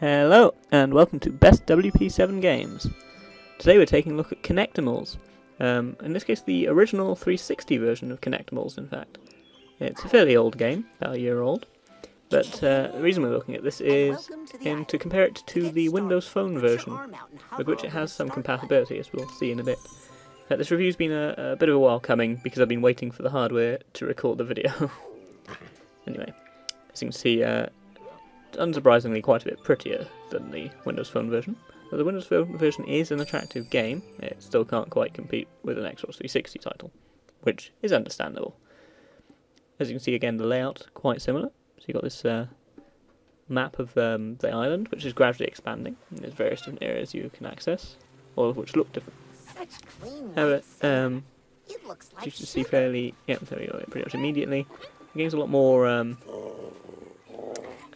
Hello, and welcome to Best WP7 Games. Today we're taking a look at Kinectimals. In this case, the original 360 version of Kinectimals, in fact. It's a fairly old game, about a year old, but the reason we're looking at this is to compare it to the Windows Phone version, with which it has some compatibility, as we'll see in a bit. This review's been a bit of a while coming, because I've been waiting for the hardware to record the video. Anyway, as you can see, unsurprisingly quite a bit prettier than the Windows Phone version. But the Windows Phone version is an attractive game. It still can't quite compete with an Xbox 360 title, which is understandable. As you can see again, the layout quite similar. So you've got this map of the island, which is gradually expanding. And there's various different areas you can access, all of which look different. However, you should see fairly, there we go, pretty much immediately. The game's a lot more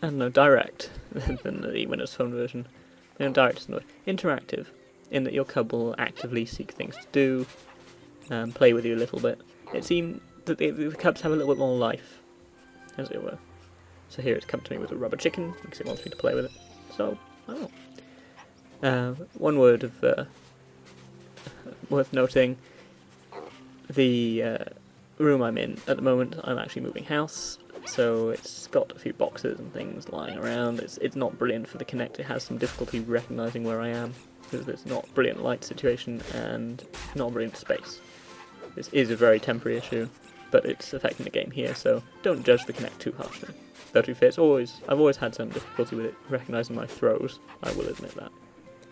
I don't know, direct than the Windows Phone version. Direct is not interactive, in that your cub will actively seek things to do, play with you a little bit. It seemed that the cubs have a little bit more life, as it were. So here it's come to me with a rubber chicken, because it wants me to play with it. So, I don't know. One word of worth noting, the room I'm in at the moment, I'm actually moving house. So it's got a few boxes and things lying around. It's not brilliant for the Kinect. It has some difficulty recognising where I am, because it's not brilliant light situation and not brilliant space. This is a very temporary issue, but it's affecting the game here, so don't judge the Kinect too harshly. Though to be fair, I've always had some difficulty with it recognising my throws, I will admit that.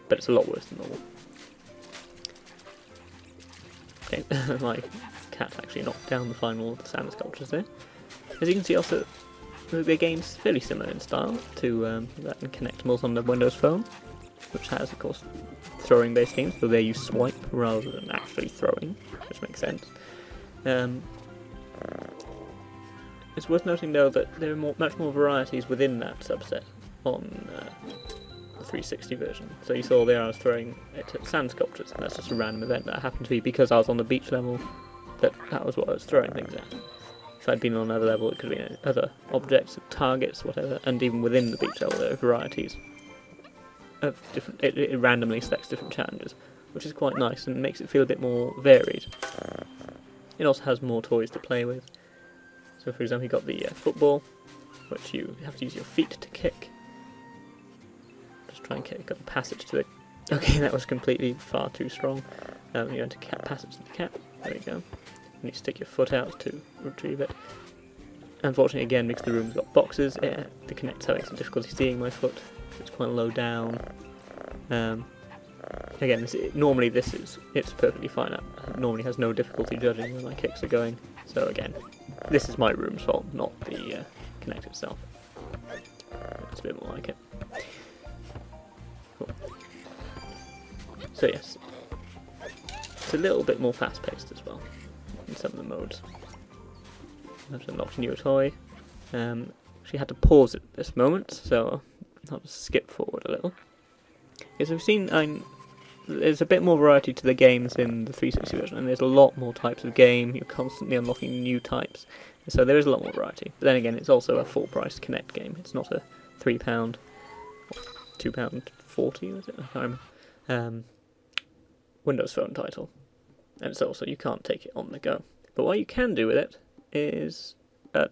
But it's a lot worse than normal. Okay, my cat actually knocked down the final sand sculptures there. As you can see also, the game's fairly similar in style to that in Kinectimals on the Windows Phone, which has, of course, throwing-based games, so there you swipe rather than actually throwing, which makes sense. It's worth noting, though, that there are much more varieties within that subset on the 360 version. So you saw there I was throwing it at sand sculptures, and that's just a random event that happened to be because I was on the beach level, that was what I was throwing things at. If I'd been on another level, it could have been other objects, targets, whatever, and even within the beach level there are varieties of different. It randomly selects different challenges, which is quite nice and makes it feel a bit more varied. It also has more toys to play with. So, for example, you've got the football, which you have to use your feet to kick. Just try and kick up the passage to the. Okay, that was completely far too strong. You're going to passage to the cat. There you go. And you stick your foot out to retrieve it. Unfortunately, again, because the room's got boxes, the Kinect's having some difficulty seeing my foot. It's quite low down. Again, it's perfectly fine. It normally has no difficulty judging where my kicks are going. So again, this is my room's fault, not the Kinect itself. It's a bit more like it. Cool. So yes, it's a little bit more fast-paced as well in some of the modes. I've unlocked a new toy. Actually had to pause it at this moment, so I'll just skip forward a little. As we've seen, there's a bit more variety to the games in the 360 version, and there's a lot more types of game. You're constantly unlocking new types, so there is a lot more variety. But then again, it's also a full-price Kinect game. It's not a £3, or £2.40, was it? I can't remember. Windows Phone title. And it's also, you can't take it on the go. But what you can do with it is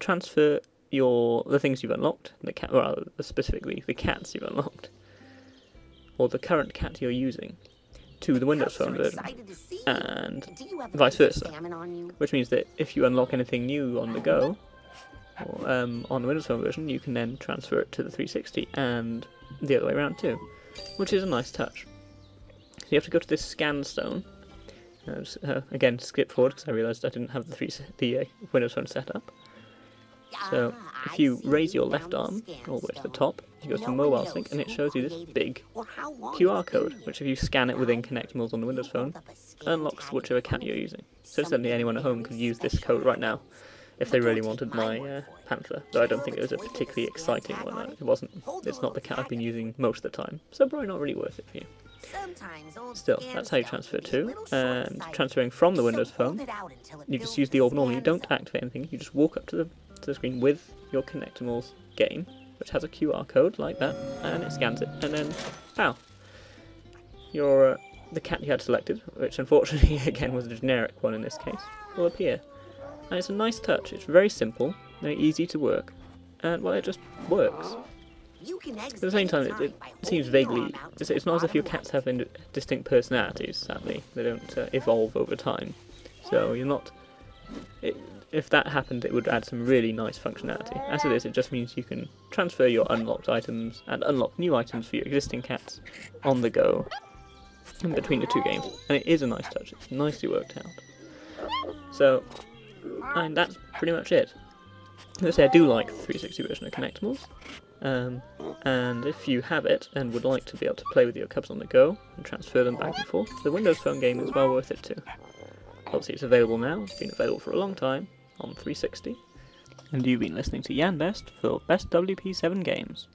transfer the things you've unlocked, specifically the cats you've unlocked, or the current cat you're using, to the Windows Phone version, and vice versa. Which means that if you unlock anything new on the go, or on the Windows Phone version, you can then transfer it to the 360, and the other way around too, which is a nice touch. So you have to go to this scan stone. Again, skip forward because I realised I didn't have the Windows Phone set up. So if you raise your left arm all the way to the top, you go to mobile sync and it shows you this big QR code, which if you scan it within Kinectimals on the Windows Phone, unlocks whichever cat you're using. So certainly anyone at home could use this code right now if they really wanted my panther, though I don't think it was a particularly exciting one. It's not the cat I've been using most of the time, so probably not really worth it for you. Still, that's how you transfer to, and transferring from the Windows Phone, you just use the orb normally. You don't activate anything, you just walk up to the screen with your Kinectimals game, which has a QR code like that, and it scans it, and then, pow, your the cat you had selected, which unfortunately again was a generic one in this case, will appear. And it's a nice touch. It's very simple, very easy to work, and well, it just works. At the same time, it seems vaguely... It's not as if your cats have distinct personalities, sadly. They don't evolve over time. So you're not... If that happened, it would add some really nice functionality. As it is, it just means you can transfer your unlocked items and unlock new items for your existing cats on the go in between the two games. And it is a nice touch. It's nicely worked out. So, and that's pretty much it. Let's say I do like the 360 version of Kinectimals. And if you have it and would like to be able to play with your cubs on the go and transfer them back and forth, the Windows Phone game is well worth it too. Obviously it's available now, it's been available for a long time on 360. And you've been listening to Jan Best for Best WP7 Games.